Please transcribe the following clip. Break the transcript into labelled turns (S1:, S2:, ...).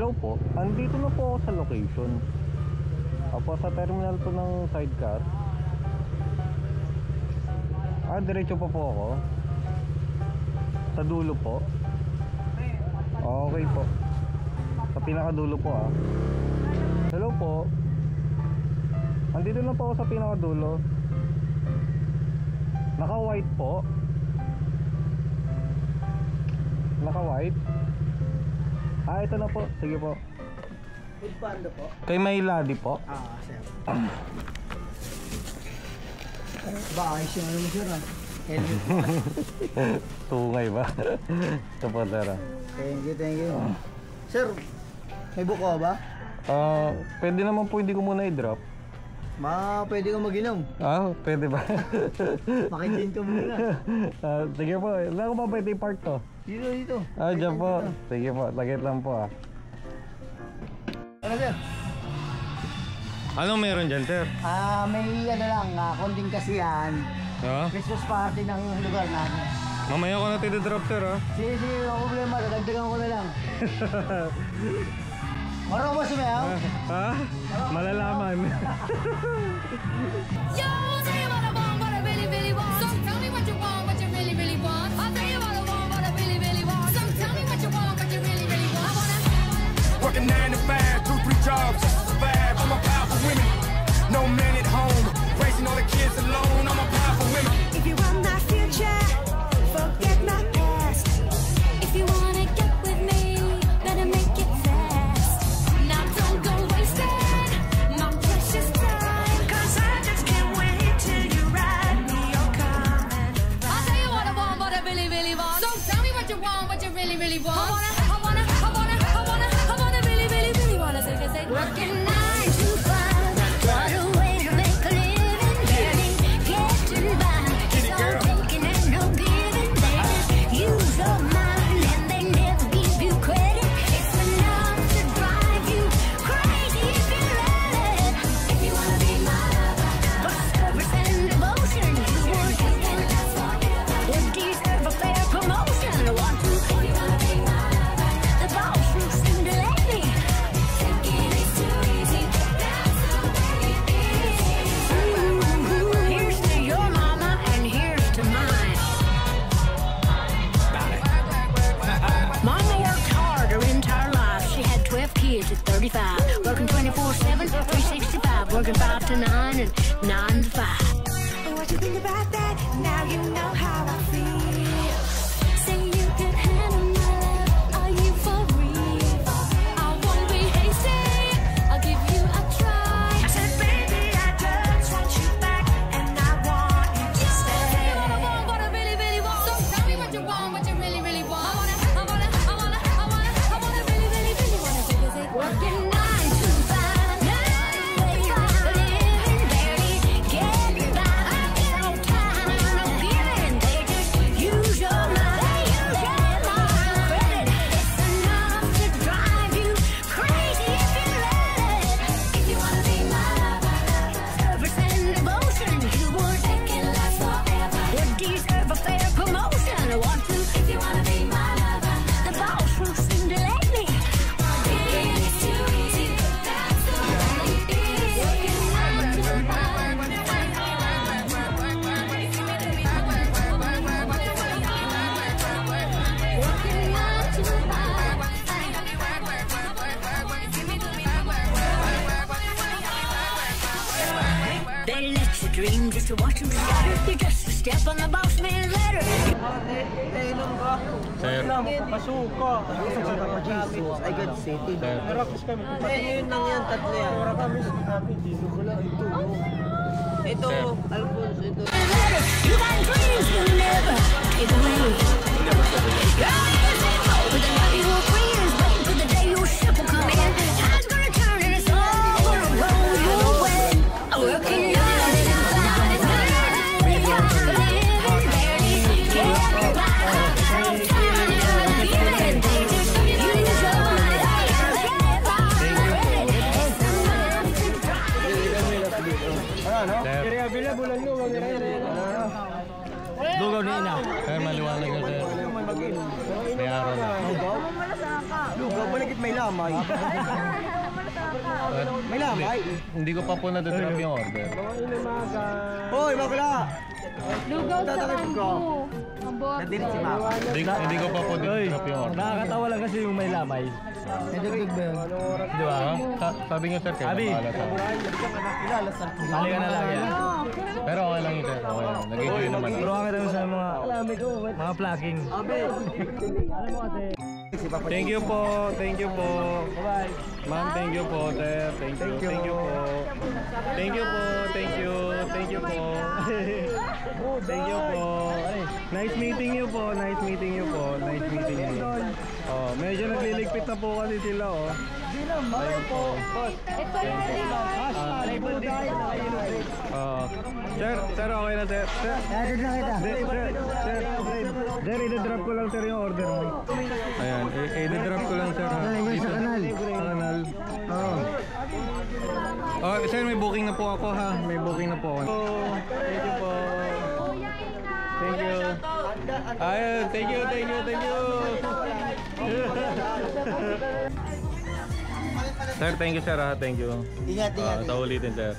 S1: Hello po, andito na po ako sa location. Apo, sa terminal po ng sidecar. Diretso pa po ako. Sa dulo po. Okay po. Sa pinakadulo po Hello po. Andito na po ako sa pinakadulo. Naka-white po. Naka-white. Ito na po. Sige po.
S2: Foodpanda po.
S1: Kay Mayladi po.
S2: Sir. Ayos yung ano mo, sir,
S1: Tungay ba? Ito po, sir.
S2: Thank you. Sir, may buko ba?
S1: Pwede naman po, hindi ko muna i-drop.
S2: Pwede kang mag-inom.
S1: Pwede ba?
S2: Makindin ka muna.
S1: Sige po, saan ko ba pwede i-park to?
S2: Dito.
S1: Dyan po. Sige po, lagit lang po
S2: Ano, sir?
S1: Anong meron dyan, sir?
S2: May ano lang, konting kasiyahan. Christmas party ng lugar natin.
S1: Mamaya ko na titidrop, sir,
S2: Sige, no problema, dadagdagan ko na lang. Marunong ba sumayaw?
S1: Malalaman.
S3: Yo, I'll tell you what I want, what I really, really want. So tell me what you want, what you really, really want. I'll tell you what I want, what I really, really want. So tell me what you want, what you really, really want. I wanna
S4: working 9 to 5, 2, 3 jobs just to survive. I'm a powerful women, no man at home, raising all the kids alone. I'm a powerful women.
S5: If you want my future, forget my past. If you wanna get with me, better make it fast. Now don't go wasting my precious time, 'cause I just can't wait till you ride me. You're coming around.
S3: I'll tell you what I want, what I really, really want. So tell me what you want, what you really, really want. I wanna really, really, really wanna say
S5: Working 9 to 5, what a way to make a living, barely getting by. It's all taking and no giving. They just use your mind and they never give you credit. It's enough to drive you crazy if you let it. If you wanna be my lover, for service and devotion, you would deserve a fair promotion. I want to. If you wanna be my lover, the boss will soon to let me. Thinking it's too easy, that's the way it is. Here's to your mama and here's to mine. Mama worked hard her entire life. She had 12 kids at 35, working 24/7, 365, working 5 to 9 and 9 to 5. What you think about that? Now you know how I feel. Say you can handle my love. Are you for real?
S3: I won't be hasty, I'll give you a try.
S5: I said, baby, I just want you back, and I want you to
S3: I'll tell
S5: stay.
S3: you what I want, what I really, really want. So tell me what you want, what you really, really want. I wanna really, really, really wanna say
S5: Working 9 to 5, way to living, barely getting by. No time, no giving. They just use your mind and get my credit. It's enough to drive you crazy if you let it. If you wanna be my lover, service and devotion, you would make it last forever. Would deserve a fair promotion. I want to. If you wanna be my lover, the boss will soon to let me. It's too easy, that's the way it is. Working 9 to 5. Working 9 to 5. They let you dream just to watch them shatter. You're just a step on the boss man's ladder.
S1: Sir.
S2: Pasuko. Jesus, I got city. Yun lang yan, tatlo yan. Ito, Alfonso, ito.
S5: You got dreams you'll never take away. You're always in hope with the love you will friends. Waiting for the day your ship will come in. Time's gonna turn and it's all gonna roll your way. Working 9 to 5, living, barely getting by. No time, no giving. They just use your mind and get my credit. It's enough to drive.
S1: Sir.
S2: Lugaw ni ina.
S1: Sir, maliwanag na sir. May araw na.
S2: Lugaw, balikit may lamay. May lamay.
S1: Hindi ko pa po na-drop yung order.
S2: Hoy, bakla!
S3: Lugaw sa
S2: Tatakip ko.
S3: Ambot.
S2: Nadirit si Mama.
S1: Hindi ko pa po na-drop yung order.
S2: Nakakatawa lang kasi yung may lamay. Nadagdag ba yun?
S1: Di ba? Sabi niyo sir, kayo
S2: Abi.
S1: bahala sa
S2: Sali ka na lang yan.
S1: Pero okay lang yun sir. Okay lang. Nag-enjoy naman ako.
S2: Turuan kita sa mga plugging. Alam mo kasi.
S1: Thank you po. Thank you po.
S2: Bye-bye.
S1: Ma'am, thank you po, sir. Thank you. Thank you po. Thank you po. Thank you. Thank you po. Thank you po. Nice meeting you po. Nice meeting you po. Nice meeting you. Oh, medyo nagliligpit na po kasi sila oh. Ayun po.
S3: Ito yung
S1: Sir, okay na sir. Sir,
S2: Edit na kita.
S1: Sir, i-drop ko lang sir yung order mo. Ayan, i-drop ko lang sir ha.
S2: Sa kanal.
S1: Sa kanal. Oo. Oh, sir, may booking na po ako ha. May booking na po ako. Thank you po. Thank you. Ayun, thank you. Sir, thank you sir ha. Thank you.
S2: Ingat.
S1: Sa ulitin sir.